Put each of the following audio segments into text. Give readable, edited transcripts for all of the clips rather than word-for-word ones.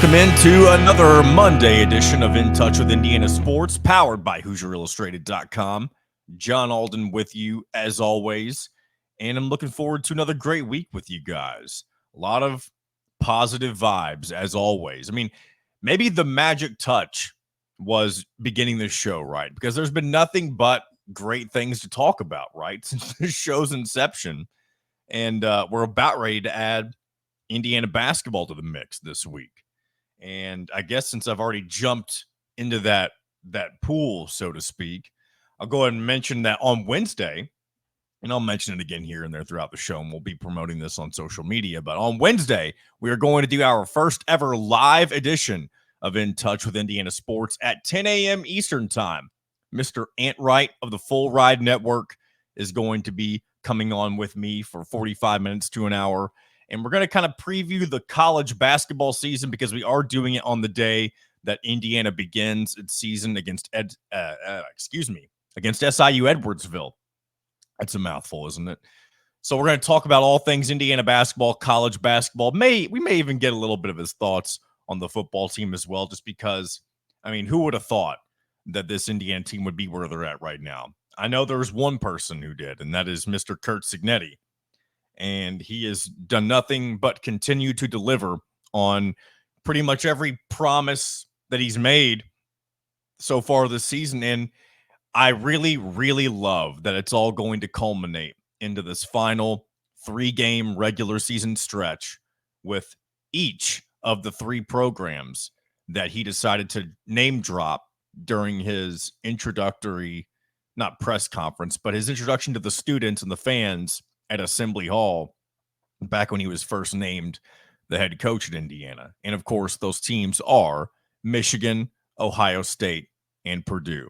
Welcome into another Monday edition of In Touch with Indiana Sports, powered by HoosierIllustrated.com. John Alden with you, as always, and I'm looking forward to another great week with you guys. A lot of positive vibes, as always. I mean, maybe the magic touch was beginning this show, right? Because there's been nothing but great things to talk about, right, since the show's inception. And we're about ready to add Indiana basketball to the mix this week. And I guess since I've already jumped into that pool, so to speak, I'll go ahead and mention that on Wednesday, and I'll mention it again here and there throughout the show, and we'll be promoting this on social media. But on Wednesday, we are going to do our first ever live edition of In Touch with Indiana Sports at 10 a.m. Eastern Time. Mr. Ant Wright of the Full Ride Network is going to be coming on with me for 45 minutes to an hour. And we're going to kind of preview the college basketball season because we are doing it on the day that Indiana begins its season against against SIU Edwardsville. That's a mouthful, isn't it? So we're going to talk about all things Indiana basketball, college basketball. We may even get a little bit of his thoughts on the football team as well, just because, I mean, who would have thought that this Indiana team would be where they're at right now? I know there's one person who did, and that is Mr. Kurt Cignetti. And he has done nothing but continue to deliver on pretty much every promise that he's made so far this season. And I really, really love that it's all going to culminate into this final 3-game regular season stretch with each of the 3 programs that he decided to name drop during his introductory, not press conference, but his introduction to the students and the fans at Assembly Hall back when he was first named the head coach at Indiana. And of course, those teams are Michigan, Ohio State, and Purdue.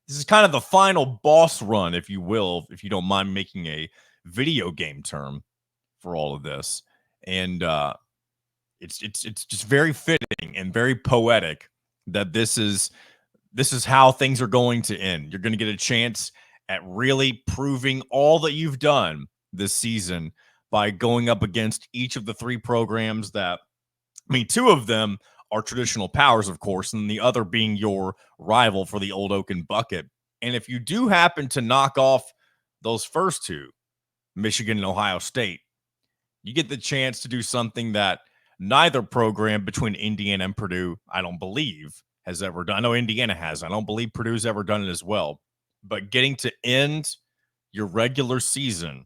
This is kind of the final boss run, if you will, if you don't mind making a video game term for all of this. And it's just very fitting and very poetic that this is how things are going to end. You're going to get a chance at really proving all that you've done this season by going up against each of the 3 programs that, I mean, 2 of them are traditional powers, of course, and the other being your rival for the Old Oaken Bucket. And if you do happen to knock off those first 2, Michigan and Ohio State, you get the chance to do something that neither program between Indiana and Purdue, I don't believe, has ever done. I know Indiana has. I don't believe Purdue's ever done it as well. But getting to end your regular season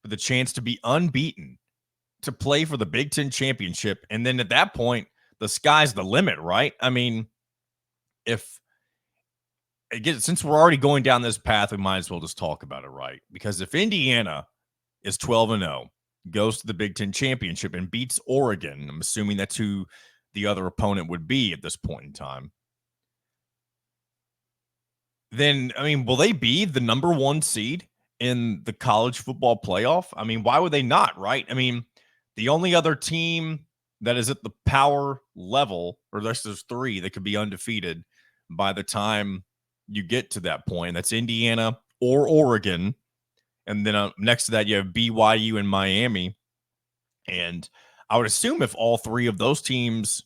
with a chance to be unbeaten, to play for the Big Ten championship. And then at that point, the sky's the limit, right? I mean, since we're already going down this path, we might as well just talk about it, right? Because if Indiana is 12-0, goes to the Big Ten championship and beats Oregon, I'm assuming that's who the other opponent would be at this point in time, then, I mean, will they be the number 1 seed in the college football playoff? I mean, why would they not, right? I mean, the only other team that is at the power level, or there's 3 that could be undefeated by the time you get to that point, that's Indiana or Oregon. And then next to that, you have BYU and Miami. And I would assume if all 3 of those teams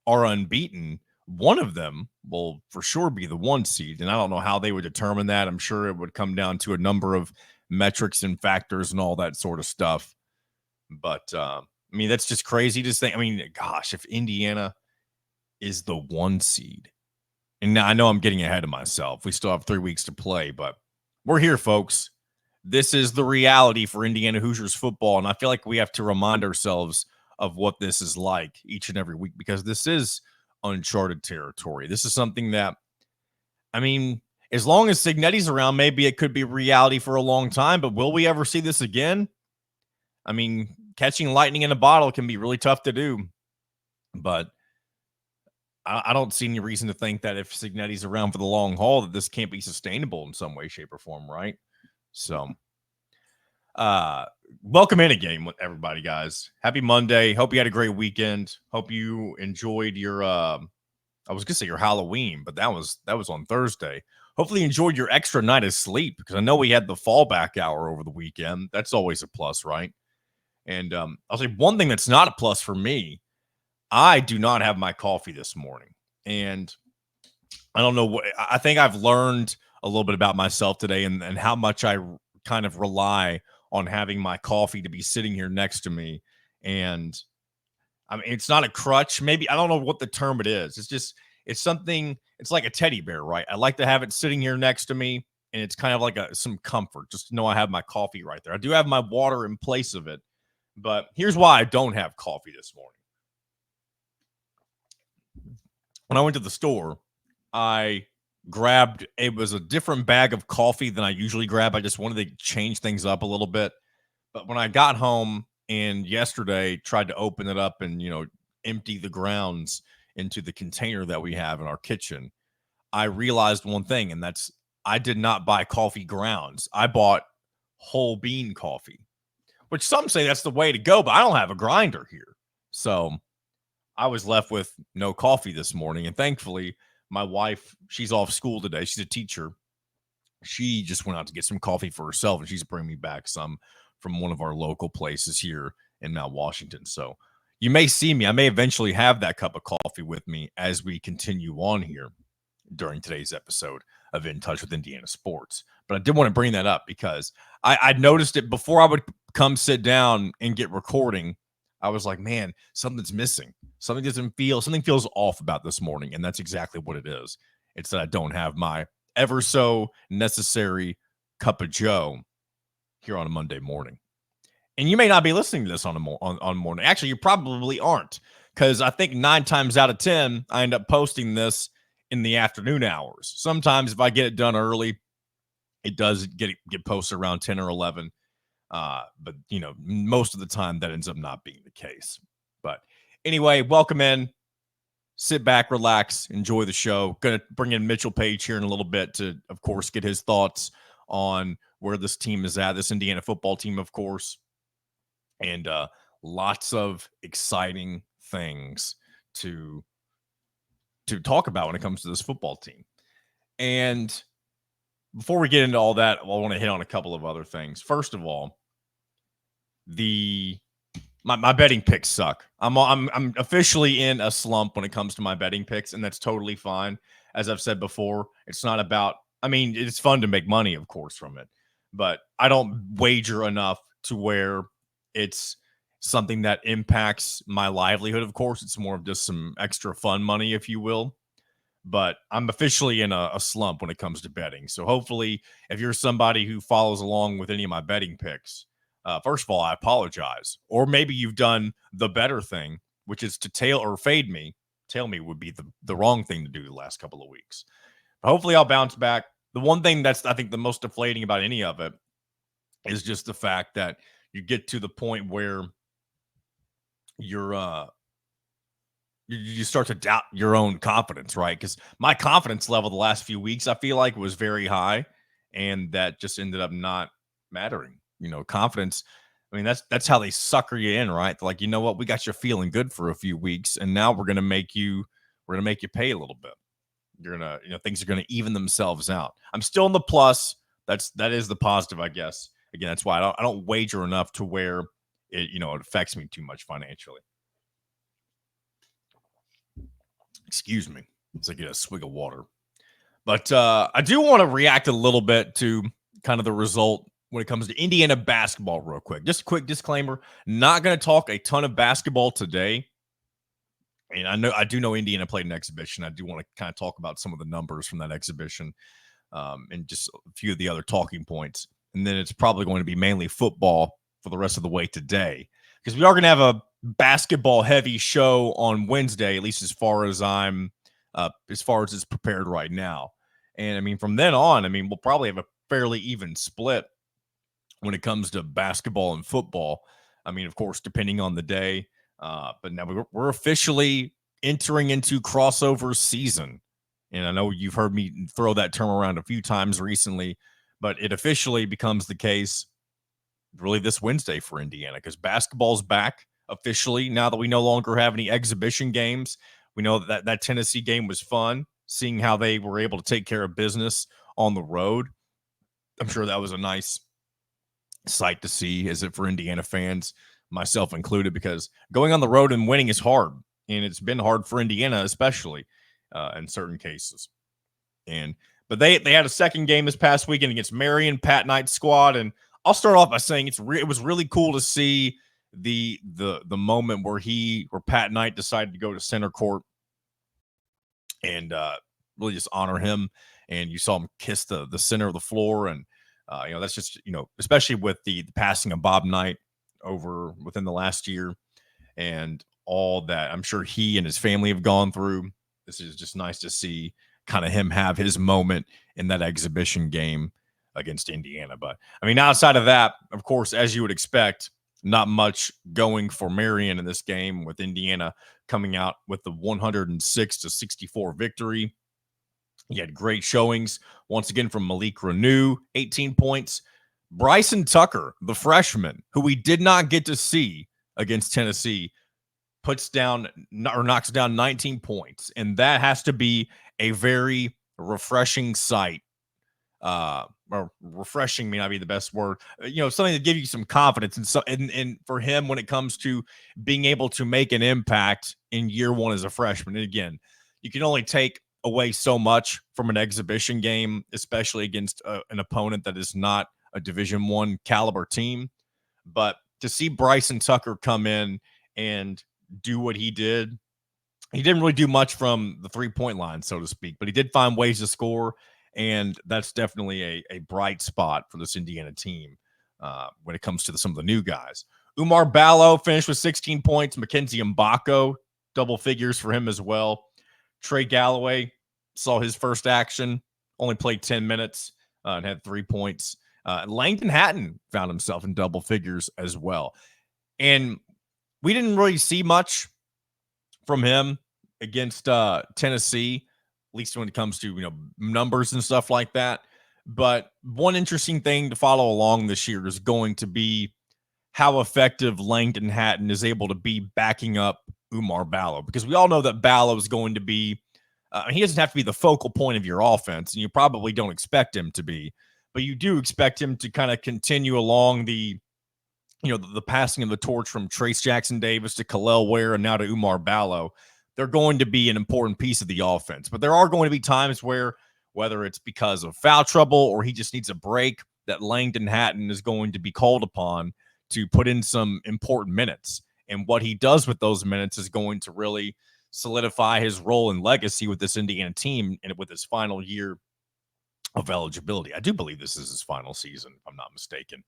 are unbeaten, one of them will for sure be the 1 seed. And I don't know how they would determine that. I'm sure it would come down to a number of metrics and factors and all that sort of stuff. But, I mean, that's just crazy to think. I mean, gosh, if Indiana is the 1 seed, and now I know I'm getting ahead of myself. We still have 3 weeks to play, but we're here, folks. This is the reality for Indiana Hoosiers football. And I feel like we have to remind ourselves of what this is like each and every week, because this is uncharted territory. This is something that, I mean, as long as Cignetti's around, maybe it could be reality for a long time, but will we ever see this again? I mean, catching lightning in a bottle can be really tough to do, but I don't see any reason to think that if Cignetti's around for the long haul, that this can't be sustainable in some way, shape, or form, right? So, welcome in again, everybody, guys. Happy Monday. Hope you had a great weekend. Hope you enjoyed your, I was going to say your Halloween, but that was on Thursday. Hopefully you enjoyed your extra night of sleep, because I know we had the fallback hour over the weekend. That's always a plus, right? And I'll say one thing that's not a plus for me. I do not have my coffee this morning. And I don't know what I think I've learned a little bit about myself today and how much I kind of rely on having my coffee to be sitting here next to me. And I mean, it's not a crutch. Maybe I don't know what the term it is. It's something, it's like a teddy bear, right? I like to have it sitting here next to me, and it's kind of like some comfort just to know I have my coffee right there. I do have my water in place of it, but here's why I don't have coffee this morning. When I went to the store, I grabbed it was a different bag of coffee than I usually grab. I just wanted to change things up a little bit. But when I got home and yesterday tried to open it up and, empty the grounds into the container that we have in our kitchen, I realized one thing, and that's I did not buy coffee grounds. I bought whole bean coffee, which some say that's the way to go, but I don't have a grinder here. So I was left with no coffee this morning. And thankfully, my wife, she's off school today. She's a teacher. She just went out to get some coffee for herself, and she's bringing me back some from one of our local places here in Mount Washington. So you may see me. I may eventually have that cup of coffee with me as we continue on here during today's episode of In Touch with Indiana Sports. But I did want to bring that up because I noticed it before I would come sit down and get recording. I was like, man, something's missing. Something feels off about this morning. And that's exactly what it is. It's that I don't have my ever so necessary cup of Joe here on a Monday morning. And you may not be listening to this on morning. Actually, you probably aren't, because I think 9 times out of 10, I end up posting this in the afternoon hours. Sometimes if I get it done early, it does get posted around 10 or 11. But most of the time that ends up not being the case. But anyway, welcome in. Sit back, relax, enjoy the show. Going to bring in Mitchell Paige here in a little bit to, of course, get his thoughts on where this team is at, this Indiana football team, of course. And lots of exciting things to talk about when it comes to this football team. And before we get into all that, I want to hit on a couple of other things. First of all, my betting picks suck. I'm officially in a slump when it comes to my betting picks, and that's totally fine. As I've said before, it's not about. I mean, it's fun to make money, of course, from it, but I don't wager enough to where it's something that impacts my livelihood. Of course, it's more of just some extra fun money, if you will. But I'm officially in a slump when it comes to betting. So hopefully, if you're somebody who follows along with any of my betting picks, first of all, I apologize. Or maybe you've done the better thing, which is to tail or fade me. Tail me would be the wrong thing to do the last couple of weeks. But hopefully I'll bounce back. The one thing that's, I think, the most deflating about any of it is just the fact that you get to the point where you start to doubt your own confidence, right? Because my confidence level the last few weeks, I feel like, was very high, and that just ended up not mattering. Confidence. I mean, that's how they sucker you in, right? Like, you know what? We got you feeling good for a few weeks, and now we're gonna make you pay a little bit. You're gonna, things are gonna even themselves out. I'm still in the plus. That is the positive, I guess. Again, that's why I don't wager enough to where it affects me too much financially. Excuse me as I get a swig of water. But I do want to react a little bit to kind of the result when it comes to Indiana basketball real quick. Just a quick disclaimer, not going to talk a ton of basketball today. And I do know Indiana played an exhibition. I do want to kind of talk about some of the numbers from that exhibition and just a few of the other talking points. And then it's probably going to be mainly football for the rest of the way today, because we are going to have a basketball heavy show on Wednesday, at least as far as it's prepared right now. And I mean, from then on, we'll probably have a fairly even split when it comes to basketball and football. I mean, of course, depending on the day. But now we're officially entering into crossover season. And I know you've heard me throw that term around a few times recently, but it officially becomes the case really this Wednesday for Indiana, because basketball's back officially now that we no longer have any exhibition games. We know that Tennessee game was fun, seeing how they were able to take care of business on the road. I'm sure that was a nice sight to see, is it, for Indiana fans, myself included, because going on the road and winning is hard. and it's been hard for Indiana, especially in certain cases. But they had a second game this past weekend against Marian, Pat Knight's squad, and I'll start off by saying it was really cool to see the moment where Pat Knight decided to go to center court and really just honor him, and you saw him kiss the center of the floor, and that's just especially with the passing of Bob Knight over within the last year and all that I'm sure he and his family have gone through. This is just nice to see kind of him have his moment in that exhibition game against Indiana. But I mean, outside of that, of course, as you would expect, not much going for Marian in this game, with Indiana coming out with the 106-64 victory. He had great showings once again from Malik Renew, 18 points. Bryson Tucker, the freshman, who we did not get to see against Tennessee, knocks down 19 points. And that has to be a very refreshing sight. Or refreshing may not be the best word, something to give you some confidence. And so, and for him, when it comes to being able to make an impact in year one as a freshman, and again, you can only take away so much from an exhibition game, especially against an opponent that is not a Division I caliber team. But to see Bryson Tucker come in and do what he did, he didn't really do much from the 3-point line, so to speak, but he did find ways to score. And that's definitely a bright spot for this Indiana team when it comes to some of the new guys. Umar Ballo finished with 16 points. Mackenzie Mbako, double figures for him as well. Trey Galloway saw his first action, only played 10 minutes and had 3 points. Langdon Hatton found himself in double figures as well. And we didn't really see much from him against Tennessee, at least when it comes to numbers and stuff like that. But one interesting thing to follow along this year is going to be how effective Langdon Hatton is able to be backing up Umar Ballo, because we all know that Ballo is going to be he doesn't have to be the focal point of your offense, and you probably don't expect him to be, but you do expect him to kind of continue along the passing of the torch from Trace Jackson Davis to Kalel Ware and now to Umar Ballo. They're going to be an important piece of the offense. But there are going to be times where, whether it's because of foul trouble or he just needs a break, that Langdon Hatton is going to be called upon to put in some important minutes. And what he does with those minutes is going to really solidify his role and legacy with this Indiana team and with his final year of eligibility. I do believe this is his final season, if I'm not mistaken.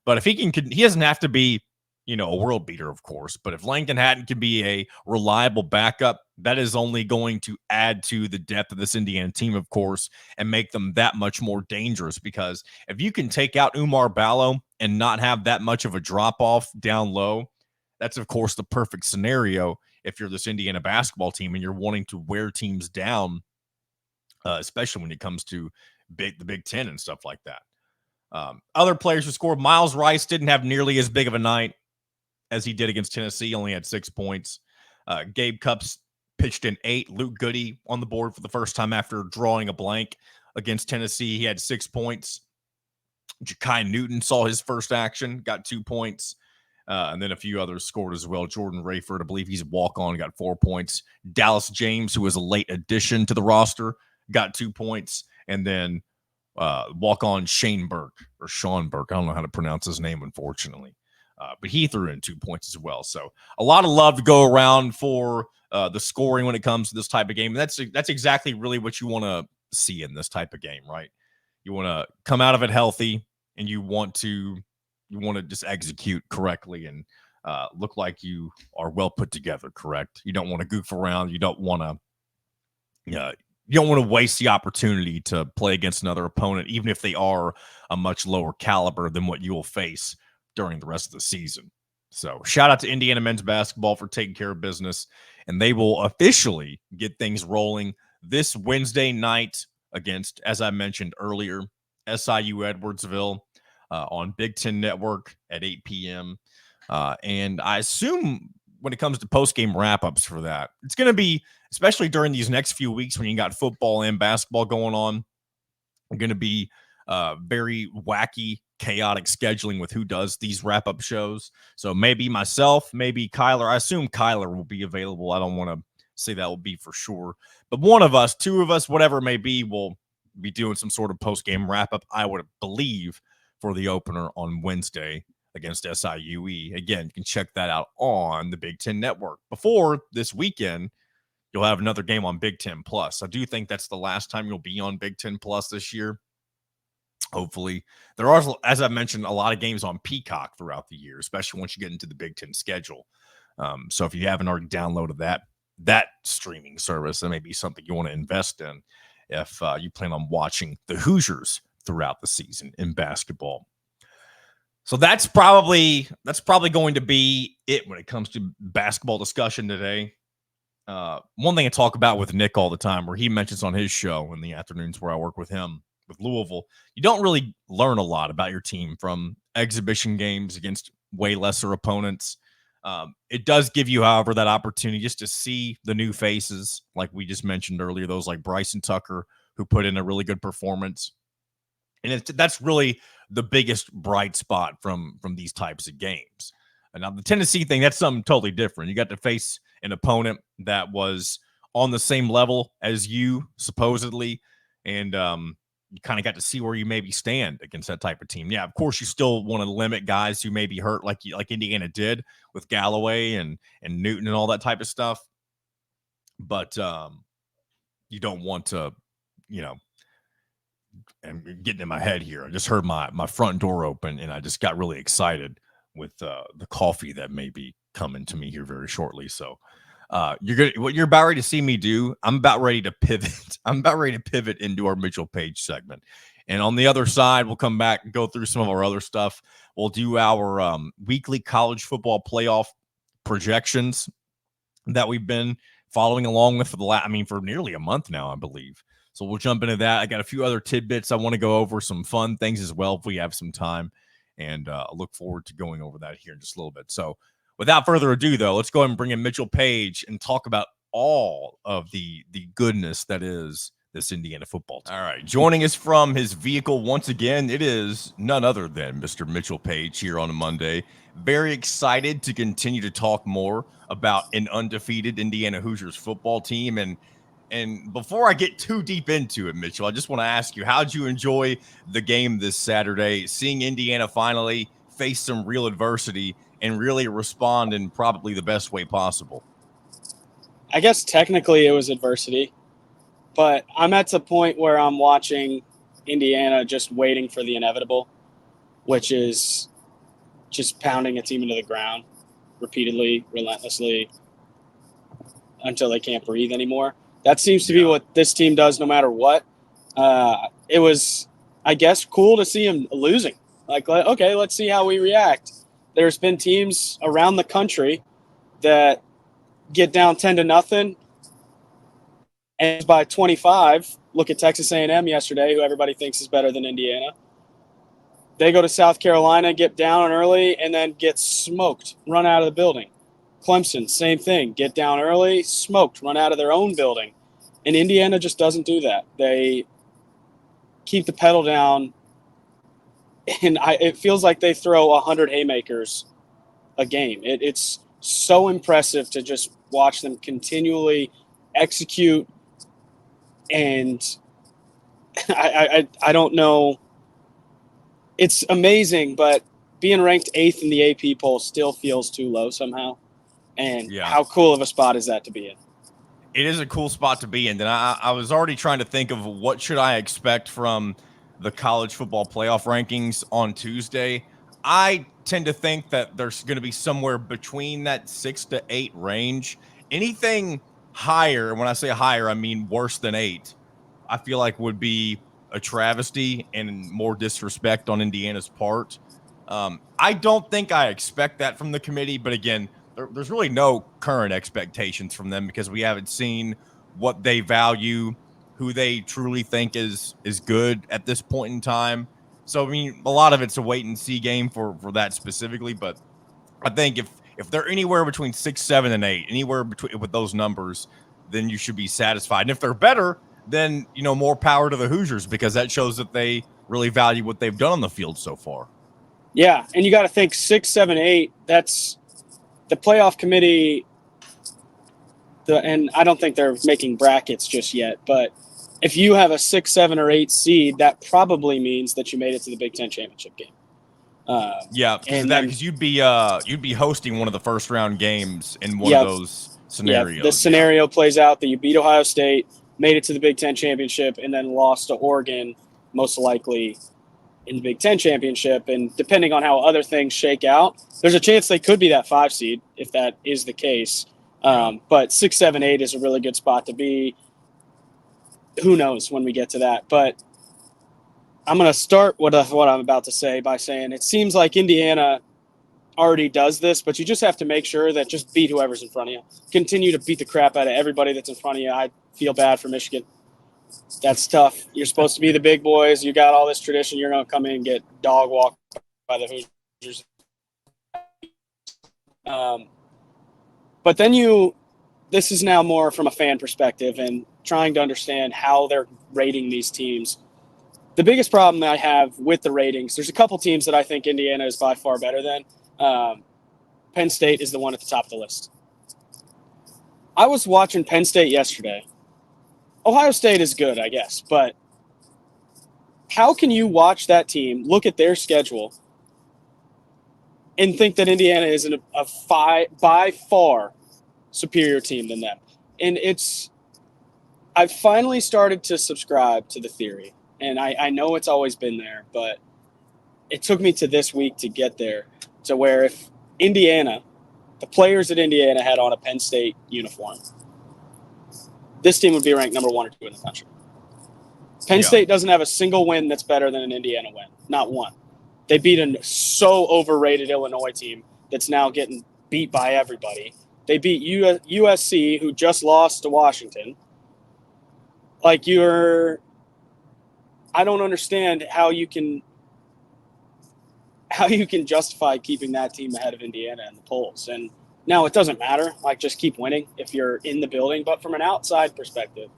But if he doesn't have to be a world beater, of course, but if Langdon Hatton can be a reliable backup, that is only going to add to the depth of this Indiana team, of course, and make them that much more dangerous. Because if you can take out Umar Ballo and not have that much of a drop-off down low, that's, of course, the perfect scenario if you're this Indiana basketball team and you're wanting to wear teams down, especially when it comes to the Big Ten and stuff like that. Other players who scored, Miles Rice didn't have nearly as big of a night as he did against Tennessee. He only had 6 points. Gabe Cupps pitched in 8. Luke Goody on the board for the first time after drawing a blank against Tennessee. He had 6 points. Ja'Kai Newton saw his first action, got 2 points. And then a few others scored as well. Jordan Rayford, I believe he's a walk-on, got 4 points. Dallas James, who was a late addition to the roster, got 2 points. And then walk-on Sean Burke. I don't know how to pronounce his name, unfortunately. But he threw in 2 points as well. So a lot of love to go around for the scoring when it comes to this type of game. And that's exactly really what you want to see in this type of game, right? You want to come out of it healthy, and you want to just execute correctly and look like you are well put together, correct? You don't want to goof around. You don't want to waste the opportunity to play against another opponent, even if they are a much lower caliber than what you will face during the rest of the season. So shout out to Indiana men's basketball for taking care of business, and they will officially get things rolling this Wednesday night against, as I mentioned earlier, SIU Edwardsville on Big Ten Network at 8 p.m. And I assume when it comes to post-game wrap-ups for that, it's going to be, especially during these next few weeks when you got football and basketball going on, going to be very wacky chaotic scheduling with who does these wrap-up shows. So maybe myself, maybe Kyler. I assume Kyler will be available. I don't want to say that will be for sure. But one of us, two of us, whatever it may be, will be doing some sort of post-game wrap-up, I would believe, for the opener on Wednesday against SIUE. Again, you can check that out on the Big Ten Network. Before this weekend, you'll have another game on Big Ten Plus. I do think that's the last time you'll be on Big Ten Plus this year. Hopefully. There are, as I mentioned, a lot of games on Peacock throughout the year, especially once you get into the Big Ten schedule. So if you haven't already downloaded that streaming service, that may be something you want to invest in if you plan on watching the Hoosiers throughout the season in basketball. So that's probably going to be it when it comes to basketball discussion today. One thing I talk about with Nick all the time, where he mentions on his show in the afternoons where I work with him with Louisville, you don't really learn a lot about your team from exhibition games against way lesser opponents. It does give you, however, that opportunity just to see the new faces, like we just mentioned earlier, those like Bryson Tucker, who put in a really good performance. And that's really the biggest bright spot from these types of games. And now the Tennessee thing, that's something totally different. You got to face an opponent that was on the same level as you, supposedly, and you kind of got to see where you maybe stand against that type of team. Yeah, of course, you still want to limit guys who may be hurt, like Indiana did with Galloway and Newton and all that type of stuff. But you don't want to, I'm getting in my head here. I just heard my front door open, and I just got really excited with the coffee that may be coming to me here very shortly. So what you're about ready to see me do, I'm about ready to pivot. I'm about ready to pivot into our Mitchell Paige segment. And on the other side, we'll come back and go through some of our other stuff. We'll do our weekly college football playoff projections that we've been following along with for nearly a month now, I believe. So we'll jump into that. I got a few other tidbits I want to go over, some fun things as well if we have some time. And I look forward to going over that here in just a little bit. So without further ado, though, let's go ahead and bring in Mitchell Paige and talk about all of the goodness that is this Indiana football team. All right, joining us from his vehicle once again, it is none other than Mr. Mitchell Paige here on a Monday. Very excited to continue to talk more about an undefeated Indiana Hoosiers football team. And before I get too deep into it, Mitchell, I just want to ask you, how'd you enjoy the game this Saturday, seeing Indiana finally face some real adversity and really respond in probably the best way possible? I guess technically it was adversity, but I'm at the point where I'm watching Indiana just waiting for the inevitable, which is just pounding a team into the ground repeatedly, relentlessly, until they can't breathe anymore. That seems to be what this team does no matter what. It was, I guess, cool to see him losing. Like, okay, let's see how we react. There's been teams around the country that get down 10-0 and by 25. Look at Texas A&M yesterday, who everybody thinks is better than Indiana. They go to South Carolina, get down early, and then get smoked, run out of the building. Clemson, same thing. Get down early, smoked, run out of their own building. And Indiana just doesn't do that. They keep the pedal down, and it feels like they throw 100 haymakers a game. It's so impressive to just watch them continually execute, and I don't know. It's amazing, but being ranked 8th in the AP poll still feels too low somehow. And how cool of a spot is that to be in? It is a cool spot to be in. And I was already trying to think of what should I expect from the college football playoff rankings on Tuesday. I tend to think that there's going to be somewhere between that 6 to 8 range. Anything higher, when I say higher, I mean worse than 8, I feel like would be a travesty and more disrespect on Indiana's part. I don't think I expect that from the committee, but again, there's really no current expectations from them because we haven't seen what they value, who they truly think is good at this point in time. So, I mean, a lot of it's a wait and see game for that specifically, but I think if they're anywhere between 6, 7, and 8, anywhere between with those numbers, then you should be satisfied. And if they're better, then, more power to the Hoosiers, because that shows that they really value what they've done on the field so far. Yeah, and you got to think 6, 7, 8. That's the playoff committee. And I don't think they're making brackets just yet, but if you have a 6, 7, or 8 seed, that probably means that you made it to the Big Ten championship game. Because you'd be hosting one of the first round games in one of those scenarios. Yeah, the scenario plays out that you beat Ohio State, made it to the Big Ten championship, and then lost to Oregon, most likely in the Big Ten championship. And depending on how other things shake out, there's a chance they could be that 5 seed if that is the case. But 6, 7, 8 is a really good spot to be. Who knows when we get to that? But I'm going to start what I'm about to say by saying it seems like Indiana already does this, but you just have to make sure that just beat whoever's in front of you. Continue to beat the crap out of everybody that's in front of you. I feel bad for Michigan. That's tough. You're supposed to be the big boys. You got all this tradition. You're going to come in and get dog walked by the Hoosiers. But then this is now more from a fan perspective and trying to understand how they're rating these teams. The biggest problem that I have with the ratings, there's a couple teams that I think Indiana is by far better than. Penn State is the one at the top of the list. I was watching Penn State yesterday. Ohio State is good, I guess, but how can you watch that team, look at their schedule, and think that Indiana is by far superior team than them? And I've finally started to subscribe to the theory, and I know it's always been there, but it took me to this week to get there, to where if Indiana, the players at Indiana had on a Penn State uniform, this team would be ranked number 1 or 2 in the country. Penn State doesn't have a single win that's better than an Indiana win. Not one. They beat a so overrated Illinois team that's now getting beat by everybody. They beat USC, who just lost to Washington. I don't understand how you can justify keeping that team ahead of Indiana in the polls. And now it doesn't matter. Just keep winning if you're in the building. But from an outside perspective,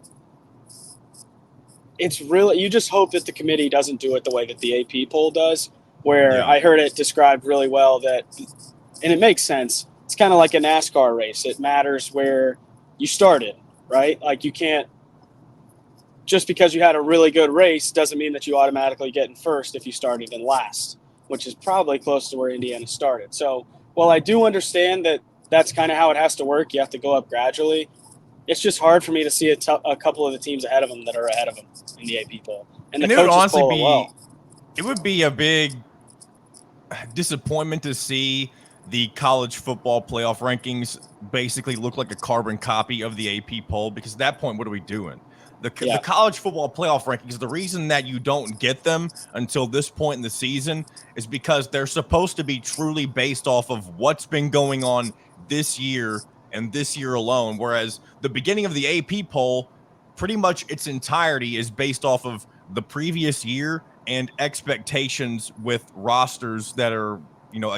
it's really, you just hope that the committee doesn't do it the way that the AP poll does, where I heard it described really well and it makes sense. It's kind of like a NASCAR race. It matters where you started, right? You can't, just because you had a really good race doesn't mean that you automatically get in first if you started in last, which is probably close to where Indiana started. So while I do understand that that's kind of how it has to work, you have to go up gradually, it's just hard for me to see a couple of the teams ahead of them that are ahead of them in the AP poll. And the coaches poll as well. It would be a big disappointment to see the college football playoff rankings basically look like a carbon copy of the AP poll, because at that point, what are we doing? The college football playoff rankings, the reason that you don't get them until this point in the season is because they're supposed to be truly based off of what's been going on this year and this year alone, whereas the beginning of the AP poll, pretty much its entirety is based off of the previous year and expectations with rosters that are,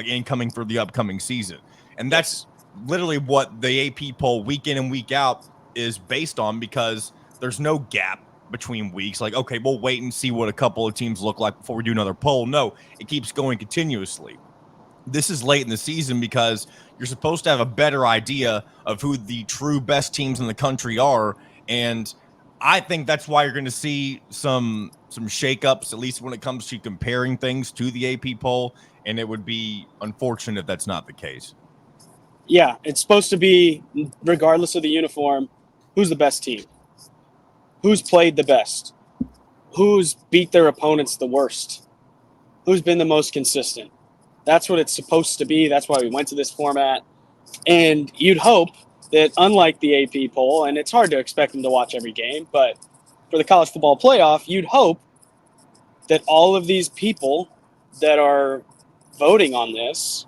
incoming for the upcoming season. And that's literally what the AP poll week in and week out is based on, because there's no gap between weeks. Okay, we'll wait and see what a couple of teams look like before we do another poll. No, it keeps going continuously. This is late in the season because you're supposed to have a better idea of who the true best teams in the country are. And I think that's why you're going to see some shakeups, at least when it comes to comparing things to the AP poll. And it would be unfortunate if that's not the case. Yeah, it's supposed to be, regardless of the uniform, who's the best team? Who's played the best? Who's beat their opponents the worst? Who's been the most consistent? That's what it's supposed to be. That's why we went to this format. And you'd hope that, unlike the AP poll, and it's hard to expect them to watch every game, but for the college football playoff, you'd hope that all of these people that are voting on this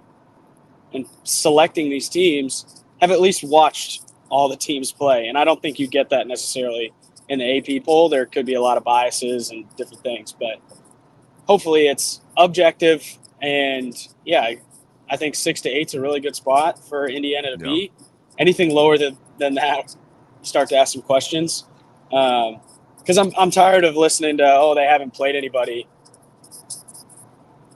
and selecting these teams have at least watched all the teams play. And I don't think you get that necessarily in the AP poll. There could be a lot of biases and different things, but hopefully it's objective. And I think 6 to 8 is a really good spot for Indiana to be. Anything lower than that, start to ask some questions. because I'm tired of listening to, they haven't played anybody.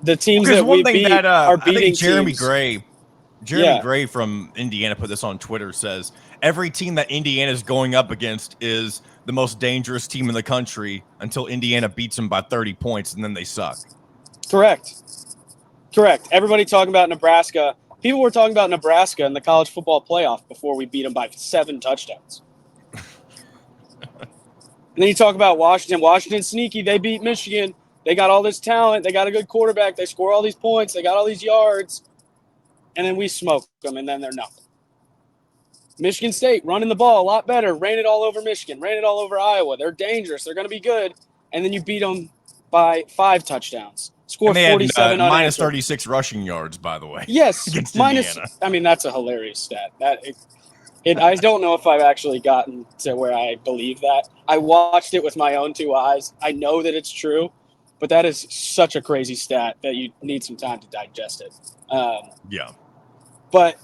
The teams that we beat are beating I think Jeremy teams. Gray from Indiana put this on Twitter, says every team that Indiana is going up against is the most dangerous team in the country until Indiana beats them by 30 points, and then they suck. Correct. Everybody talking about Nebraska. People were talking about Nebraska in the college football playoff before we beat them by 7 touchdowns. And then you talk about Washington. Washington's sneaky. They beat Michigan. They got all this talent. They got a good quarterback. They score all these points. They got all these yards. And then we smoke them, and then they're nothing. Michigan State running the ball a lot better. Ran it all over Michigan. Ran it all over Iowa. They're dangerous. They're going to be good. And then you beat them by 5 touchdowns. Score 47 had, minus 36 rushing yards, by the way. Yes. Minus. Indiana. I mean, that's a hilarious stat. I don't know if I've actually gotten to where I believe that. I watched it with my own 2 eyes. I know that it's true, but that is such a crazy stat that you need some time to digest it. Yeah. But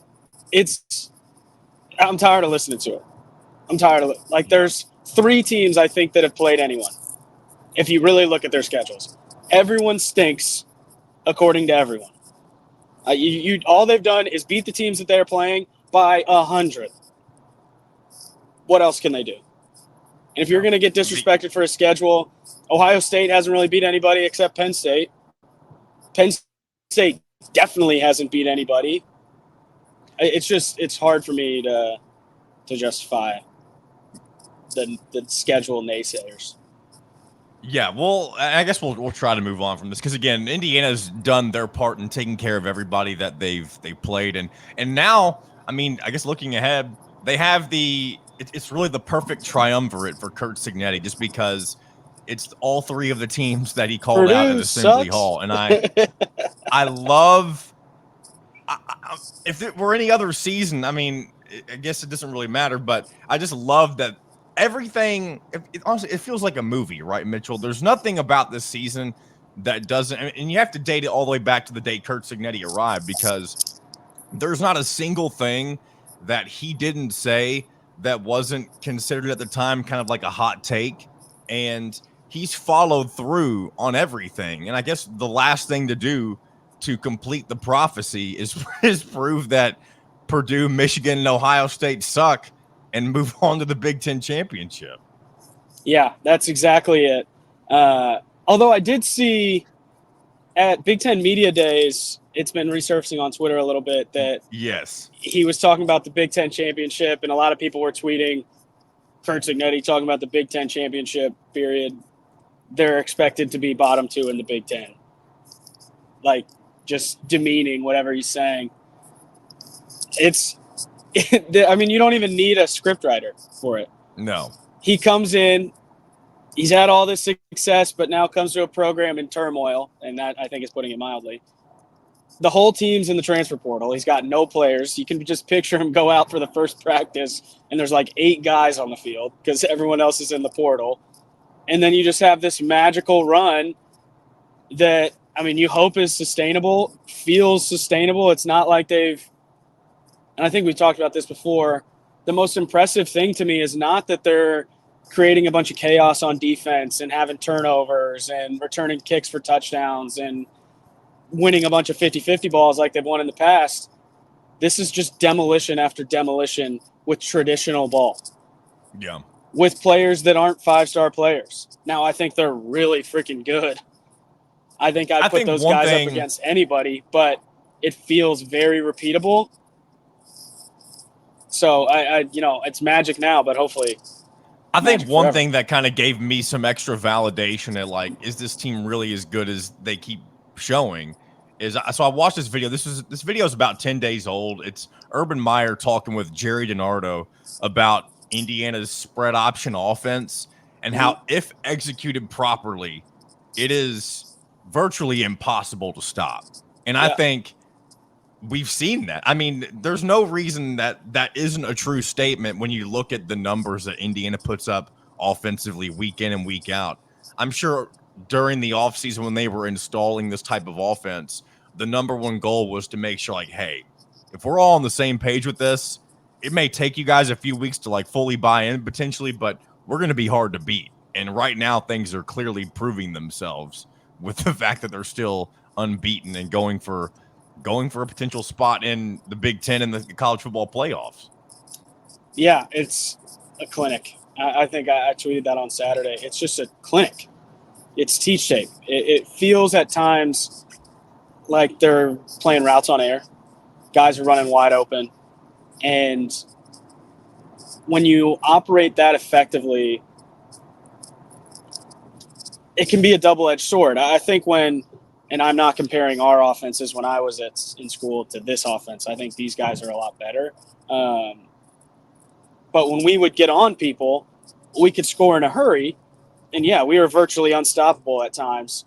I'm tired of listening to it. I'm tired of it. Like, there's 3 teams, I think, that have played anyone. If you really look at their schedules, everyone stinks according to everyone. All they've done is beat the teams that they're playing by 100. What else can they do? And if you're going to get disrespected for a schedule, Ohio State hasn't really beat anybody except Penn State. Penn State definitely hasn't beat anybody. It's hard for me to justify the schedule naysayers. Yeah, well, I guess we'll try to move on from this because, again, Indiana's done their part in taking care of everybody that they've played, and now, I mean, I guess looking ahead, they have it's really the perfect triumvirate for Curt Cignetti, just because it's all 3 of the teams that he called Purdue out at Assembly Hall, and I love. If it were any other season, I mean, I guess it doesn't really matter, but I just love that everything. Honestly, it feels like a movie, right, Mitchell? There's nothing about this season that doesn't, and you have to date it all the way back to the day Curt Cignetti arrived, because there's not a single thing that he didn't say that wasn't considered at the time kind of like a hot take, and he's followed through on everything. And I guess the last thing to do to complete the prophecy is prove that Purdue, Michigan, and Ohio State suck and move on to the Big Ten championship. Yeah, that's exactly it. Although I did see at Big Ten Media Days, it's been resurfacing on Twitter a little bit that he was talking about the Big Ten championship, and a lot of people were tweeting Curt Cignetti talking about the Big Ten championship period. They're expected to be bottom 2 in the Big Ten. Like, just demeaning whatever he's saying. I mean, you don't even need a scriptwriter for it. No. He comes in, he's had all this success, but now comes to a program in turmoil, and that, I think, is putting it mildly. The whole team's in the transfer portal. He's got no players. You can just picture him go out for the first practice, and there's like 8 guys on the field because everyone else is in the portal. And then you just have this magical run that, I mean, you hope is sustainable, feels sustainable. It's not like they've, and I think we've talked about this before, the most impressive thing to me is not that they're creating a bunch of chaos on defense and having turnovers and returning kicks for touchdowns and winning a bunch of 50-50 balls like they've won in the past. This is just demolition after demolition with traditional ball. Yeah. With players that aren't 5-star players. Now, I think they're really freaking good. I think I'd put those guys up against anybody, but it feels very repeatable. So, I it's magic now, but hopefully. I think one thing that kind of gave me some extra validation at, like, is this team really as good as they keep showing? So I watched this video. This video is about 10 days old. It's Urban Meyer talking with Jerry DiNardo about Indiana's spread option offense and how, if executed properly, it is virtually impossible to stop. And I think we've seen that. I mean, there's no reason that isn't a true statement when you look at the numbers that Indiana puts up offensively week in and week out. I'm sure during the offseason when they were installing this type of offense, the number one goal was to make sure, like, hey, if we're all on the same page with this, it may take you guys a few weeks to, like, fully buy in potentially, but we're going to be hard to beat. And right now, things are clearly proving themselves with the fact that they're still unbeaten and going for a potential spot in the Big Ten and the college football playoffs. Yeah, it's a clinic. I think I tweeted that on Saturday. It's just a clinic. It's teach tape. It feels at times like they're playing routes on air. Guys are running wide open. And when you operate that effectively, it can be a double-edged sword. I think and I'm not comparing our offenses when I was in school to this offense. I think these guys are a lot better. But when we would get on people, we could score in a hurry. And, yeah, we were virtually unstoppable at times.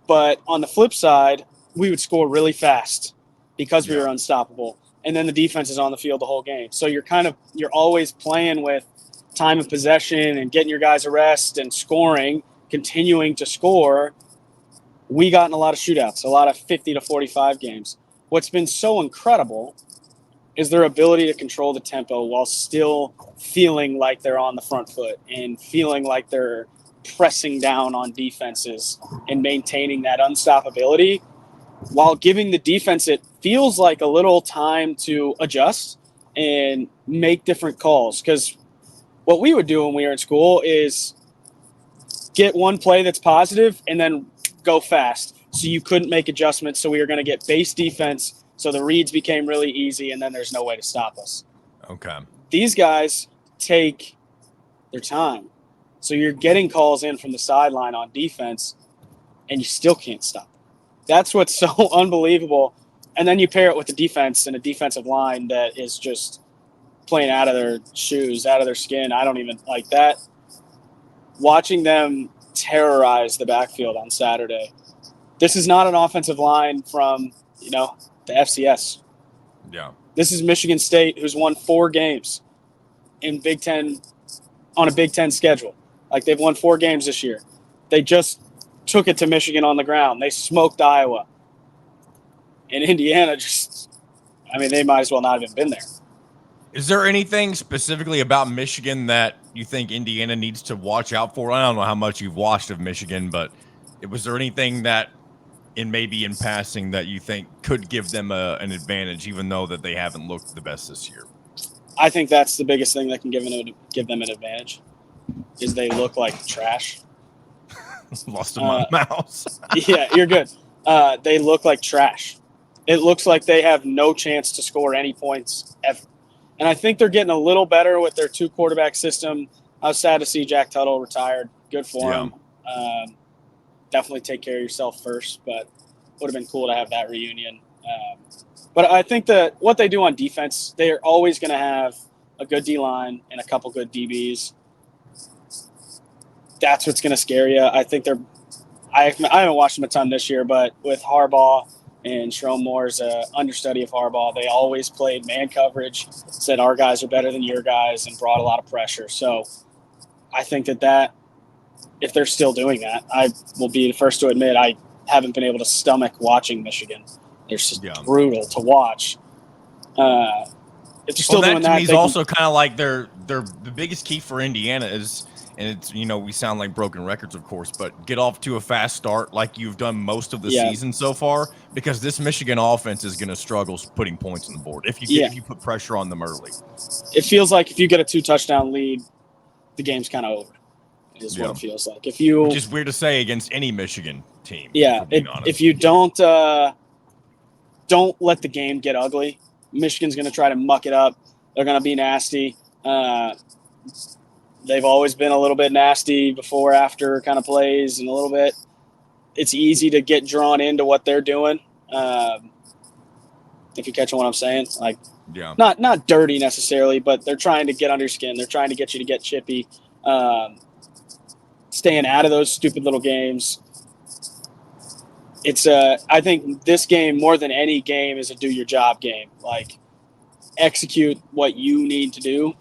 But on the flip side, we would score really fast because we were unstoppable. And then the defense is on the field the whole game. So you're always playing with time of possession and getting your guys a rest and scoring, continuing to score. We got in a lot of shootouts, a lot of 50 to 45 games. What's been so incredible is their ability to control the tempo while still feeling like they're on the front foot and feeling like they're pressing down on defenses and maintaining that unstoppability while giving the defense, it feels like, a little time to adjust and make different calls. Because what we would do when we were in school is get one play that's positive and then go fast. So you couldn't make adjustments. So we were going to get base defense. So the reads became really easy, and then there's no way to stop us. Okay. These guys take their time. So you're getting calls in from the sideline on defense, and you still can't stop them. That's what's so unbelievable. And then you pair it with the defense and a defensive line that is just playing out of their shoes, out of their skin. I don't even like that. Watching them terrorize the backfield on Saturday. This is not an offensive line from, the FCS. Yeah. This is Michigan State, who's won 4 games in Big Ten on a Big Ten schedule. Like, they've won 4 games this year. They just took it to Michigan on the ground. They smoked Iowa. And Indiana they might as well not have even been there. Is there anything specifically about Michigan that you think Indiana needs to watch out for? I don't know how much you've watched of Michigan, but was there anything that in passing that you think could give them an advantage, even though that they haven't looked the best this year? I think that's the biggest thing that can give them an advantage is they look like trash. Lost in my mouse. Yeah, you're good. They look like trash. It looks like they have no chance to score any points ever. And I think they're getting a little better with their 2-quarterback system. I was sad to see Jack Tuttle retired. Good for him. Definitely take care of yourself first, but would have been cool to have that reunion. But I think that what they do on defense, they are always going to have a good D-line and a couple good DBs. That's what's going to scare you. I think I haven't watched them a ton this year, but with Harbaugh and Sherrone Moore's understudy of Harbaugh, they always played man coverage, said our guys are better than your guys, and brought a lot of pressure. So I think that if they're still doing that, I will be the first to admit I haven't been able to stomach watching Michigan. They're just brutal to watch. If they're still doing that, to me is also kind of like the biggest key for Indiana is, and it's, we sound like broken records, of course, but get off to a fast start like you've done most of the season so far, because this Michigan offense is going to struggle putting points on the board if you put pressure on them early. It feels like if you get a 2-touchdown lead, the game's kind of over. Is what it feels like. Which is weird to say against any Michigan team. Yeah, if you don't let the game get ugly, Michigan's going to try to muck it up. They're going to be nasty. They've always been a little bit nasty before, after kind of plays, and a little bit. It's easy to get drawn into what they're doing. If you catch what I'm saying, not dirty necessarily, but they're trying to get under your skin. They're trying to get you to get chippy. Staying out of those stupid little games. I think this game, more than any game, is a do your job game. Like, execute what you need to do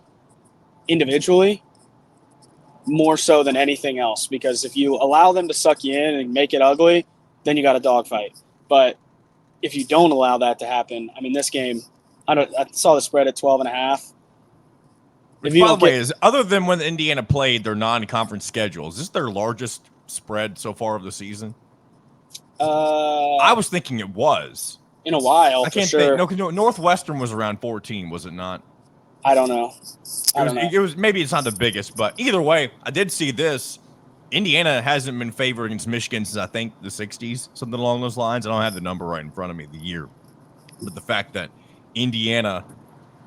individually more so than anything else. Because if you allow them to suck you in and make it ugly, then you got a dogfight. But if you don't allow that to happen, this game, I saw the spread at 12.5. Which, you by the don't way, get, is other than when Indiana played their non-conference schedule, is this their largest spread so far of the season? I was thinking it was. in a while, I for can't sure. think. No, Northwestern was around 14, was it not? I don't know. It was maybe it's not the biggest, but either way, I did see this. Indiana hasn't been favored against Michigan since I think the 60s, something along those lines. I don't have the number right in front of me, the year. But the fact that Indiana,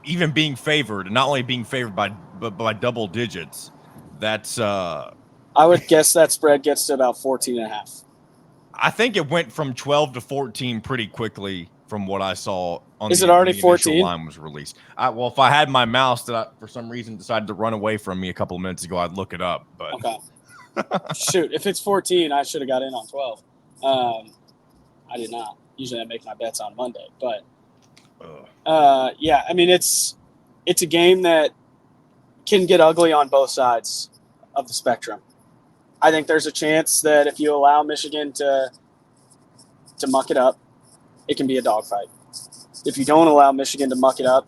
even being favored, and not only being favored but by double digits, that's I would guess that spread gets to about 14.5. I think it went from 12 to 14 pretty quickly from what I saw on Is the, it already when the initial 14? line was released. Well, if I had my mouse that I, for some reason, decided to run away from me a couple of minutes ago, I'd look it up. But Okay. Shoot, if it's 14, I should have got in on 12. I did not. Usually I make my bets on Monday. But, yeah, I mean, it's a game that can get ugly on both sides of the spectrum. I think there's a chance that if you allow Michigan to muck it up, it can be a dogfight. If you don't allow Michigan to muck it up,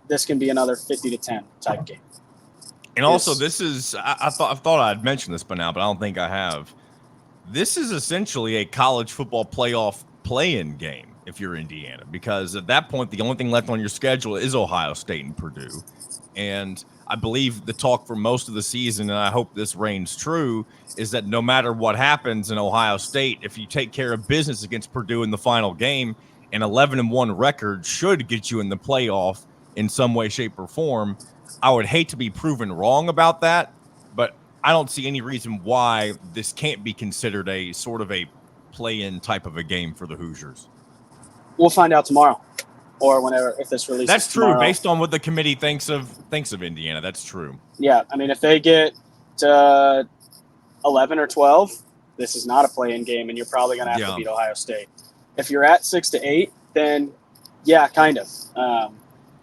this can be another 50-10 type game. And also, this is I thought I'd mentioned this by now, but I don't think I have. This is essentially a college football playoff play-in game if you're Indiana, because at that point, the only thing left on your schedule is Ohio State and Purdue. And I believe the talk for most of the season, and I hope this reigns true, is that no matter what happens in Ohio State, if you take care of business against Purdue in the final game, an 11-1 record should get you in the playoff in some way, shape, or form. I would hate to be proven wrong about that, but I don't see any reason why this can't be considered a sort of a play-in type of a game for the Hoosiers. We'll find out tomorrow, or whenever, if this releases. That's true, tomorrow. Based on what the committee thinks of Indiana. That's true. Yeah, I mean, if they get to 11 or 12, this is not a play-in game, and you're probably going to have to beat Ohio State. If you're at 6-8, then yeah, kind of.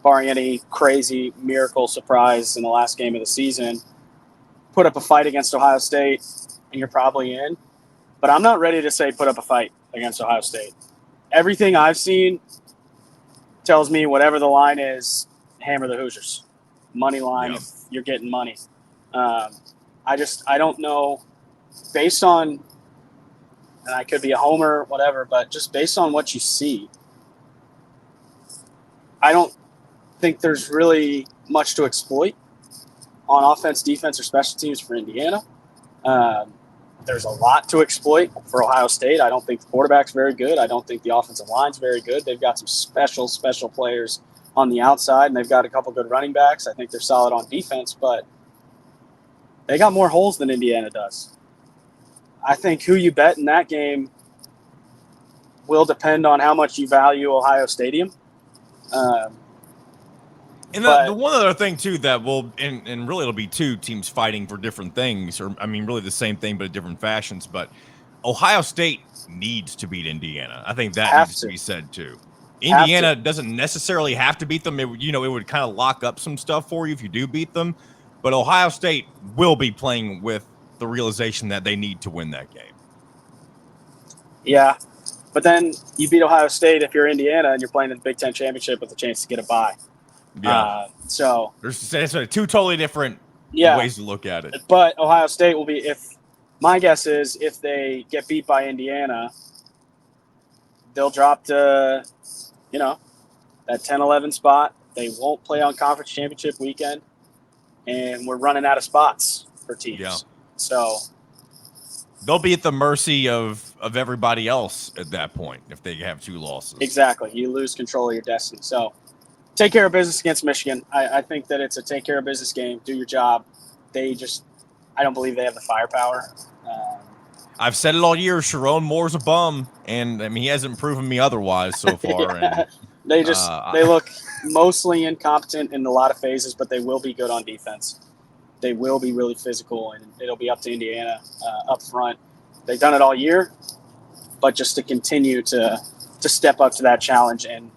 Barring any crazy miracle surprise in the last game of the season, put up a fight against Ohio State, and you're probably in. But I'm not ready to say put up a fight against Ohio State. Everything I've seen tells me whatever the line is, hammer the Hoosiers. Money line, if you're getting money. I don't know, based on, and I could be a homer, whatever, but just based on what you see, I don't think there's really much to exploit on offense, defense, or special teams for Indiana. There's a lot to exploit for Ohio State. I don't think the quarterback's very good. I don't think the offensive line's very good. They've got some special players on the outside, and they've got a couple good running backs. I think they're solid on defense, but they got more holes than Indiana does. I think who you bet in that game will depend on how much you value Ohio Stadium. And the one other thing, too, that will, and really it'll be two teams fighting for different things, or I mean, really the same thing, but in different fashions. But Ohio State needs to beat Indiana. I think that needs to be said, too. Indiana doesn't necessarily have to beat them. It would kind of lock up some stuff for you if you do beat them. But Ohio State will be playing with the realization that they need to win that game. Yeah. But then you beat Ohio State if you're Indiana and you're playing in the Big Ten Championship with a chance to get a bye. Yeah. So there's two totally different ways to look at it. But Ohio State will be, my guess is if they get beat by Indiana, they'll drop to, that 10-11 spot. They won't play on conference championship weekend, and we're running out of spots for teams. Yeah. So they'll be at the mercy of everybody else at that point if they have two losses. Exactly. You lose control of your destiny. So take care of business against Michigan. I think that it's a take care of business game. Do your job. I don't believe they have the firepower. I've said it all year. Sharon Moore's a bum, and I mean he hasn't proven me otherwise so far. Yeah. And they look mostly incompetent in a lot of phases, but they will be good on defense. They will be really physical, and it'll be up to Indiana up front. They've done it all year, but just to continue to step up to that challenge and